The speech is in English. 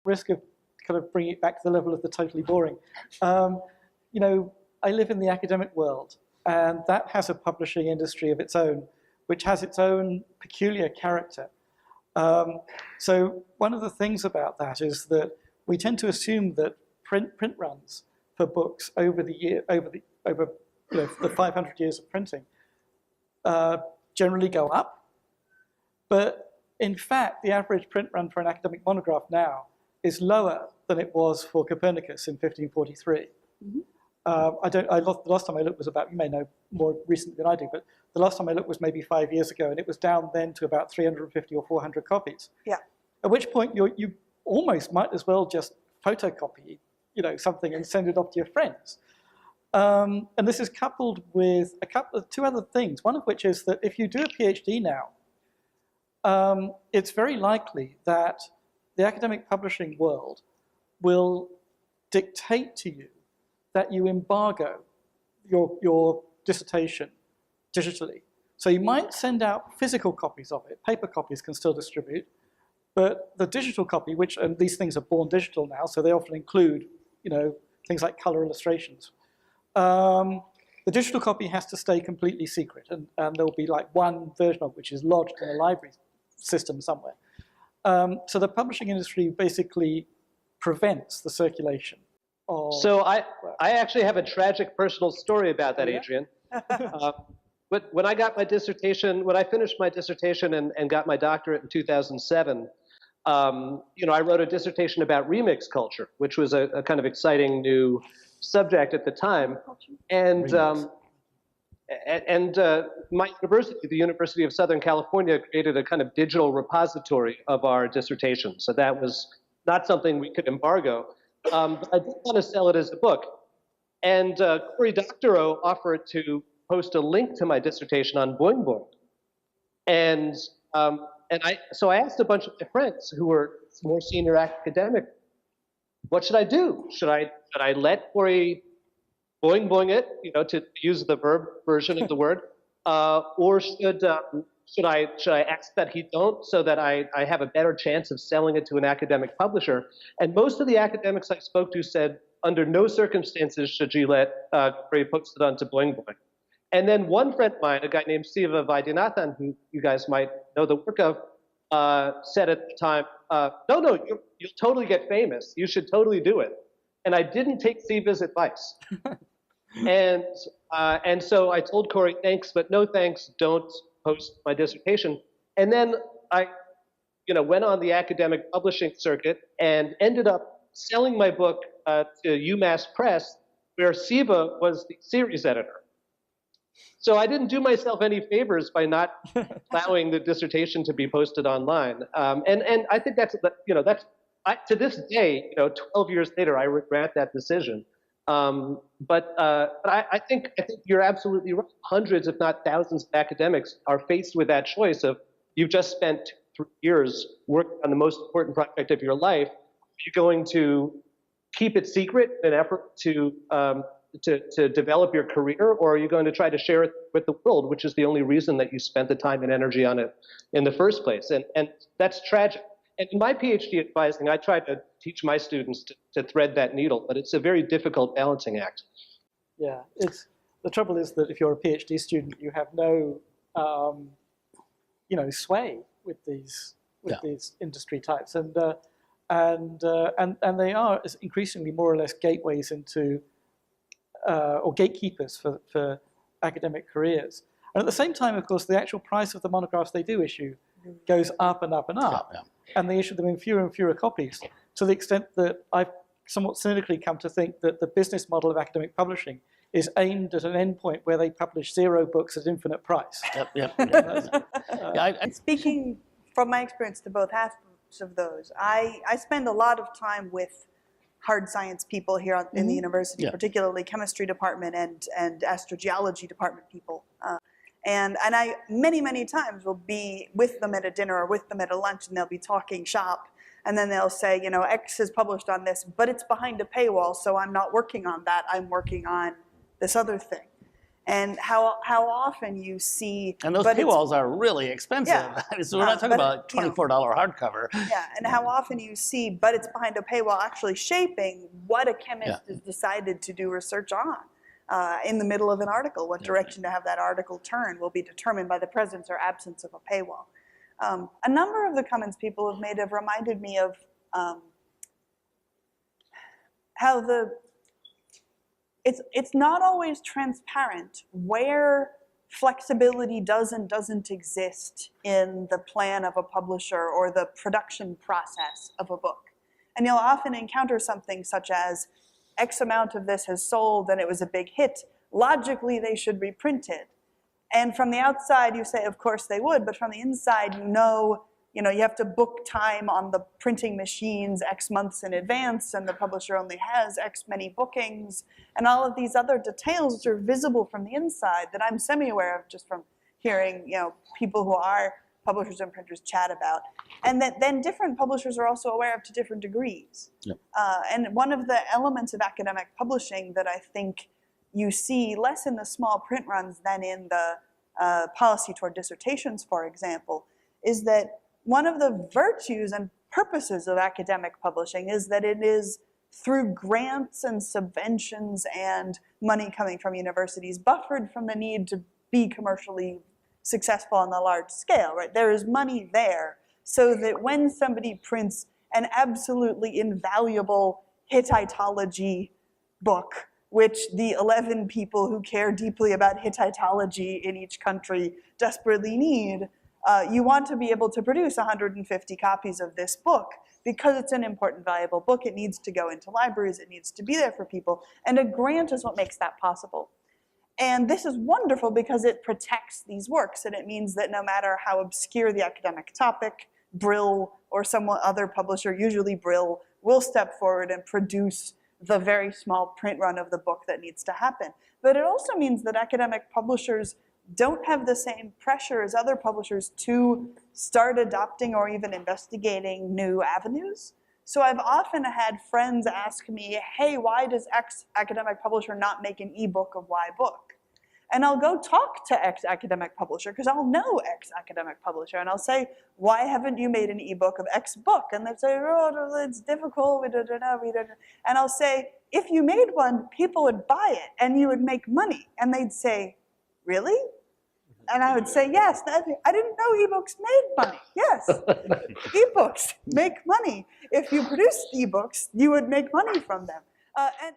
risk of kind of bringing it back to the level of the totally boring. You know, I live in the academic world, and that has a publishing industry of its own, which has its own peculiar character. So one of the things about that is that we tend to assume that print runs for books over you know, the 500 years of printing generally go up. But in fact, the average print run for an academic monograph now is lower than it was for Copernicus in 1543. Mm-hmm. The last time I looked was about, you may know more recently than I do, but the last time I looked was maybe 5 years ago, and it was down then to about 350 or 400 copies. Yeah. At which point you almost might as well just photocopy, you know, something and send it off to your friends. And this is coupled with two other things. One of which is that if you do a PhD now, it's very likely that the academic publishing world will dictate to you that you embargo your dissertation digitally. So you might send out physical copies of it. Paper copies can still distribute, but the digital copy, and these things are born digital now, so they often include, you know, things like color illustrations. The digital copy has to stay completely secret, and there'll be like one version of it which is lodged in a library system somewhere. So the publishing industry basically prevents the circulation. So I actually have a tragic personal story about that, Adrian. But when I got my dissertation, when I finished my dissertation and got my doctorate in 2007, you know, I wrote a dissertation about remix culture, which was a kind of exciting new subject at the time. And my university, the University of Southern California, created a kind of digital repository of our dissertation. So that was not something we could embargo. But I did want to sell it as a book. And Cory Doctorow offered to post a link to my dissertation on Boing Boing. And so I asked a bunch of my friends who were more senior academic, what should I do? Should I let Cory Boing Boing it, you know, to use the verb version of the word, or should I ask that he don't, so that I have a better chance of selling it to an academic publisher? And most of the academics I spoke to said, under no circumstances should you let Cory post it onto Boing Boing. And then one friend of mine, a guy named Siva Vaidyanathan, who you guys might know the work of, said at the time, no, you'll totally get famous. You should totally do it. And I didn't take Siva's advice. And so I told Cory, thanks, but no thanks, don't post my dissertation. And then I, you know, went on the academic publishing circuit and ended up selling my book to UMass Press, where Siva was the series editor. So I didn't do myself any favors by not allowing the dissertation to be posted online. And I think that's, you know, to this day, you know, 12 years later, I regret that decision. But I think you're absolutely right. Hundreds, if not thousands, of academics are faced with that choice of, you've just spent 3 years working on the most important project of your life. Are you going to keep it secret in an effort to develop your career, or are you going to try to share it with the world, which is the only reason that you spent the time and energy on it in the first place? And that's tragic. And in my PhD advising, I try to teach my students to thread that needle, but it's a very difficult balancing act. Yeah, the trouble is that if you're a PhD student, you have no, you know, sway with these industry types, and they are increasingly more or less gateways into or gatekeepers for academic careers. And at the same time, of course, the actual price of the monographs they do issue goes up and up and up. Yeah, yeah. And they issue them in fewer and fewer copies, to the extent that I've somewhat cynically come to think that the business model of academic publishing is aimed at an endpoint where they publish 0 books at infinite price. Speaking from my experience to both halves of those, I spend a lot of time with hard science people here in the university, particularly chemistry department and astrogeology department people. And I many times will be with them at a dinner or with them at a lunch, and they'll be talking shop, and then they'll say, you know, X is published on this, but it's behind a paywall, so I'm not working on that. I'm working on this other thing. And how often you see, And those paywalls are really expensive. Yeah. So we're not talking about you know, $24 hardcover. yeah, and how often you see, but it's behind a paywall actually shaping what a chemist has decided to do research on. In the middle of an article, what direction to have that article turn will be determined by the presence or absence of a paywall. A number of the comments people have made have reminded me of how it's not always transparent where flexibility does and doesn't exist in the plan of a publisher or the production process of a book. And you'll often encounter something such as X amount of this has sold and it was a big hit. Logically, they should reprint it. And from the outside, you say, of course they would, but from the inside, you know, you have to book time on the printing machines X months in advance, and the publisher only has X many bookings, and all of these other details which are visible from the inside that I'm semi-aware of just from hearing, people who are publishers and printers chat about. And that then different publishers are also aware of to different degrees. Yep. And one of the elements of academic publishing that I think you see less in the small print runs than in the policy toward dissertations, for example, is that one of the virtues and purposes of academic publishing is that it is through grants and subventions and money coming from universities, buffered from the need to be commercially successful on the large scale, right? There is money there so that when somebody prints an absolutely invaluable Hittitology book, which the 11 people who care deeply about Hittitology in each country desperately need, you want to be able to produce 150 copies of this book because it's an important, valuable book. It needs to go into libraries. It needs to be there for people. And a grant is what makes that possible. And this is wonderful because it protects these works. And it means that no matter how obscure the academic topic, Brill or some other publisher, usually Brill, will step forward and produce the very small print run of the book that needs to happen. But it also means that academic publishers don't have the same pressure as other publishers to start adopting or even investigating new avenues. So I've often had friends ask me, hey, why does X academic publisher not make an ebook of Y book? And I'll go talk to X academic publisher because I'll know X academic publisher, and I'll say, why haven't you made an ebook of X book? And they say, oh, it's difficult, we don't know. And I'll say, if you made one, people would buy it and you would make money. And they'd say, really? And I would say, yes. I didn't know ebooks made money. Yes, ebooks make money. If you produced ebooks, you would make money from them. And